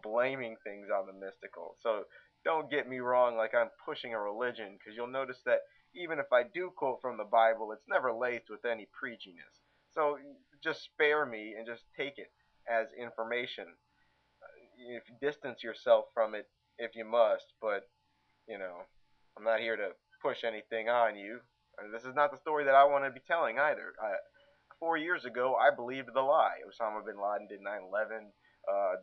blaming things on the mystical. So don't get me wrong, like I'm pushing a religion, because you'll notice that even if I do quote from the Bible, it's never laced with any preachiness. So just spare me and just take it as information. If distance yourself from it if you must, but you know, I'm not here to push anything on you. This is not the story that I want to be telling either. 4 years ago, I believed the lie. Osama bin Laden did 9/11. Uh,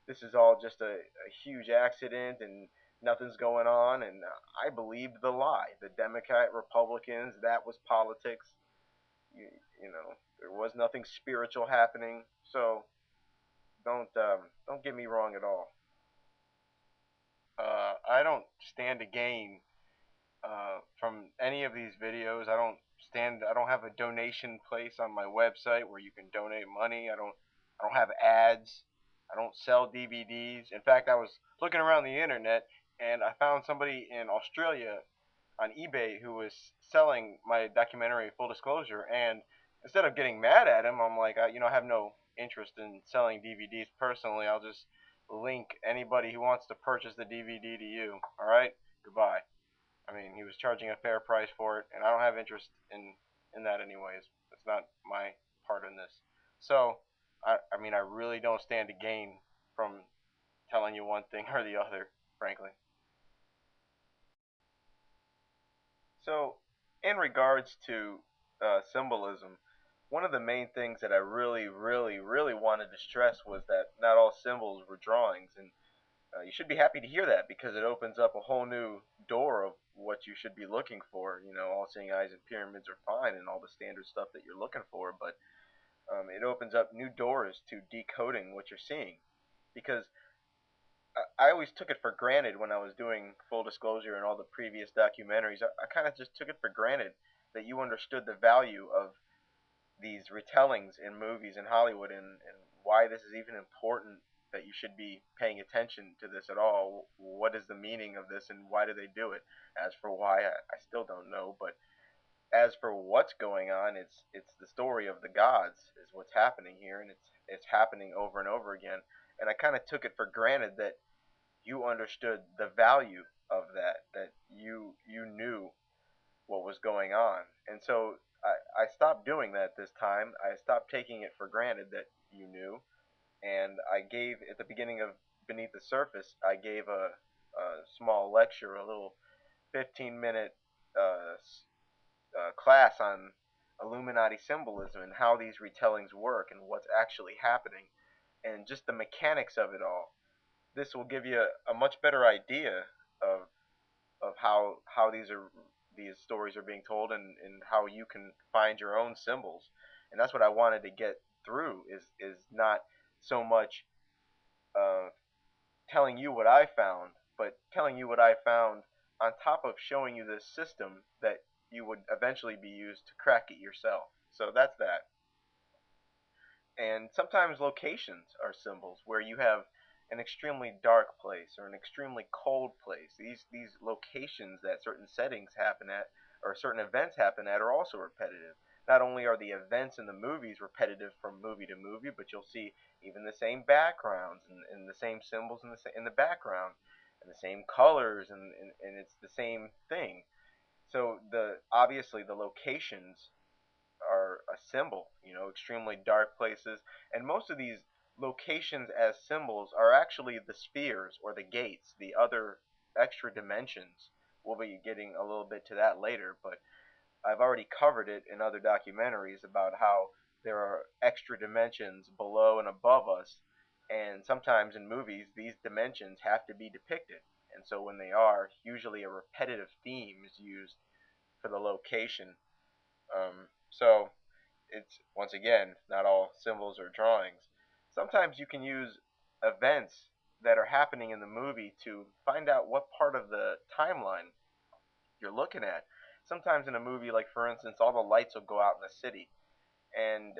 this is all just a huge accident and nothing's going on. And I believed the lie. The Democrat, Republicans, that was politics. You, you know, there was nothing spiritual happening. So don't get me wrong at all. I don't stand to gain from any of these videos. I don't have a donation place on my website where you can donate money. I don't have ads. I don't sell DVDs. In fact, I was looking around the internet and I found somebody in Australia on eBay who was selling my documentary Full Disclosure, and instead of getting mad at him, I'm like, I have no interest in selling DVDs personally. I'll just link anybody who wants to purchase the DVD to you. All right? Goodbye. I mean, he was charging a fair price for it, and I don't have interest in that anyways. It's not my part in this. So, I mean, I really don't stand to gain from telling you one thing or the other, frankly. So, in regards to symbolism, one of the main things that I really wanted to stress was that not all symbols were drawings, and you should be happy to hear that because it opens up a whole new door of what you should be looking for. You know, all-seeing eyes and pyramids are fine and all the standard stuff that you're looking for, but it opens up new doors to decoding what you're seeing. Because I always took it for granted when I was doing Full Disclosure and all the previous documentaries. I kind of just took it for granted that you understood the value of these retellings in movies in Hollywood, and why this is even important, that you should be paying attention to this at all. What is the meaning of this and why do they do it? As for why, I still don't know, but as for what's going on, it's the story of the gods is what's happening here, and it's happening over and over again. And I kind of took it for granted that you understood the value of that you knew what was going on. And so I stopped doing that this time. I stopped taking it for granted that you knew. And I gave, at the beginning of Beneath the Surface, I gave a small lecture, a little 15-minute class on Illuminati symbolism and how these retellings work and what's actually happening and just the mechanics of it all. This will give you a much better idea of how these stories are being told, and how you can find your own symbols. And that's what I wanted to get through, is not so much telling you what I found, but telling you what I found on top of showing you this system that you would eventually be used to crack it yourself. So that's that. And sometimes locations are symbols, where you have an extremely dark place or an extremely cold place. These locations that certain settings happen at, or certain events happen at, are also repetitive. Not only are the events in the movies repetitive from movie to movie, but you'll see even the same backgrounds and the same symbols in the background, and the same colors, and it's the same thing. So obviously the locations are a symbol, extremely dark places, and most of these locations as symbols are actually the spheres or the gates, the other extra dimensions. We'll be getting a little bit to that later, but I've already covered it in other documentaries about how there are extra dimensions below and above us, and sometimes in movies these dimensions have to be depicted, and so when they are, usually a repetitive theme is used for the location. So it's, once again, not all symbols or drawings. Sometimes you can use events that are happening in the movie to find out what part of the timeline you're looking at. Sometimes in a movie, like for instance, all the lights will go out in the city, and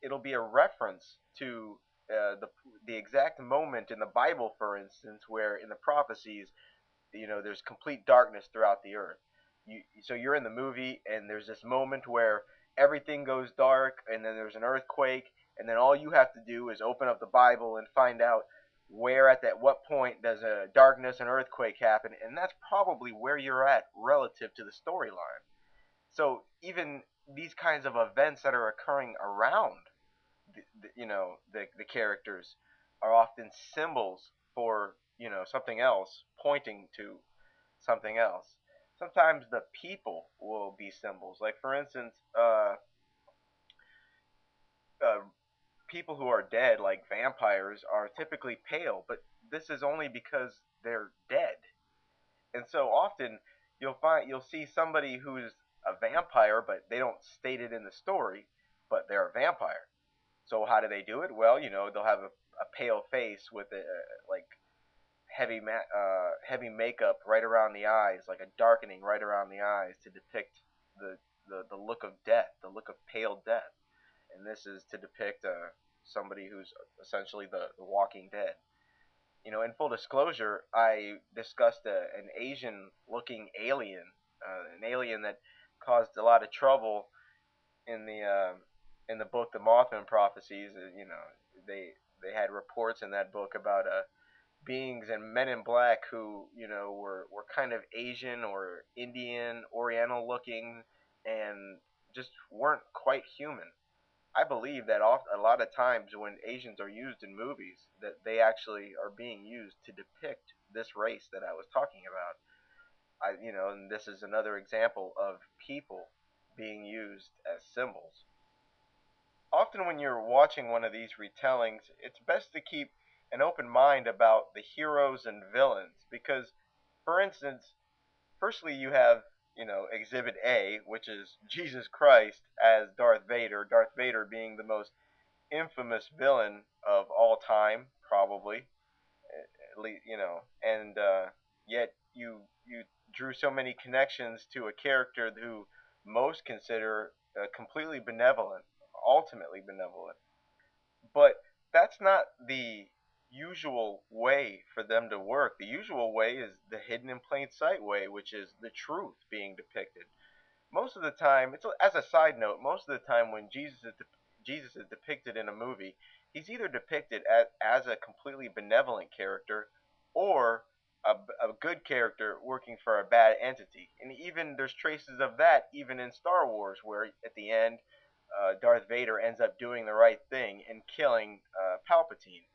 it'll be a reference to the exact moment in the Bible, for instance, where in the prophecies, there's complete darkness throughout the earth. So you're in the movie, and there's this moment where everything goes dark, and then there's an earthquake, and then all you have to do is open up the Bible and find out where at that what point does a darkness and earthquake happen, and that's probably where you're at relative to the storyline. So even these kinds of events that are occurring around the characters are often symbols for something else, pointing to something else. Sometimes the people will be symbols. Like for instance, uh, people who are dead, like vampires, are typically pale, but this is only because they're dead. And so often you'll see somebody who's a vampire, but they don't state it in the story, but they're a vampire. So how do they do it? Well, they'll have a pale face with like heavy makeup right around the eyes, like a darkening right around the eyes to depict the look of death, the look of pale death. And this is to depict somebody who's essentially the Walking Dead. In full disclosure, I discussed an Asian-looking alien, an alien that caused a lot of trouble in the book, The Mothman Prophecies. They had reports in that book about beings and men in black who were kind of Asian or Indian, Oriental looking, and just weren't quite human. I believe that a lot of times when Asians are used in movies, that they actually are being used to depict this race that I was talking about. And this is another example of people being used as symbols. Often when you're watching one of these retellings, it's best to keep an open mind about the heroes and villains because, for instance, firstly you have Exhibit A, which is Jesus Christ as Darth Vader. Darth Vader being the most infamous villain of all time, probably. At least, and yet you drew so many connections to a character who most consider completely benevolent, ultimately benevolent. But that's not the usual way for them to work. The usual way is the hidden in plain sight way, which is the truth being depicted. Most of the time, as a side note, most of the time when Jesus is depicted in a movie, he's either depicted as a completely benevolent character or a good character working for a bad entity. And even there's traces of that even in Star Wars, where at the end, Darth Vader ends up doing the right thing and killing Palpatine.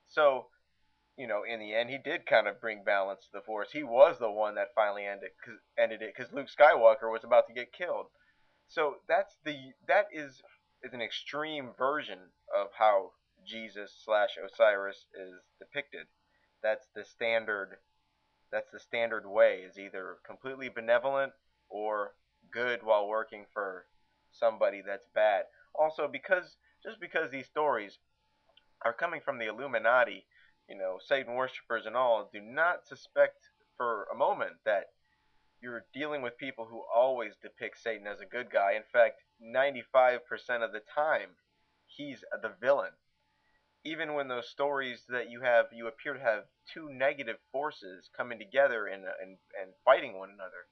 So, in the end, he did kind of bring balance to the Force. He was the one that finally ended it because Luke Skywalker was about to get killed. So that is an extreme version of how Jesus / Osiris is depicted. That's the standard. That's the standard way. Is either completely benevolent or good while working for somebody that's bad. Also, because these stories are coming from the Illuminati, Satan worshippers and all, do not suspect for a moment that you're dealing with people who always depict Satan as a good guy. In fact, 95% of the time, he's the villain. Even when those stories that you appear to have two negative forces coming together and fighting one another.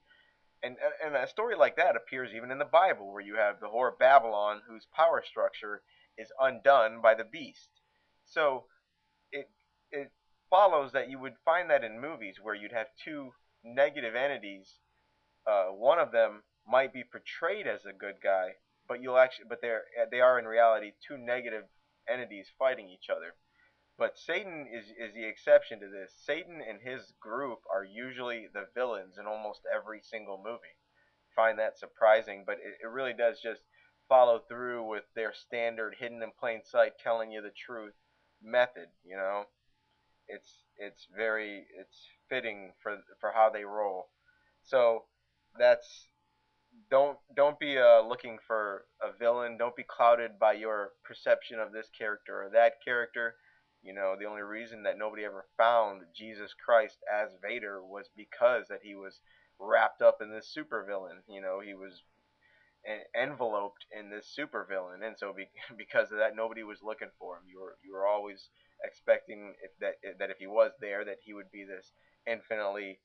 And a story like that appears even in the Bible, where you have the whore of Babylon, whose power structure is undone by the beast. So it it follows that you would find that in movies where you'd have two negative entities. One of them might be portrayed as a good guy, but they are in reality two negative entities fighting each other. But Satan is the exception to this. Satan and his group are usually the villains in almost every single movie. Find that surprising, but it really does just follow through with their standard hidden in plain sight, telling you the truth method. It's fitting for how they roll. So that's don't be looking for a villain. Don't be clouded by your perception of this character or that character. The only reason that nobody ever found Jesus Christ as Vader was because that he was wrapped up in this supervillain. He was enveloped in this supervillain, and so because of that, nobody was looking for him. You were always expecting that if he was there, that he would be this infinitely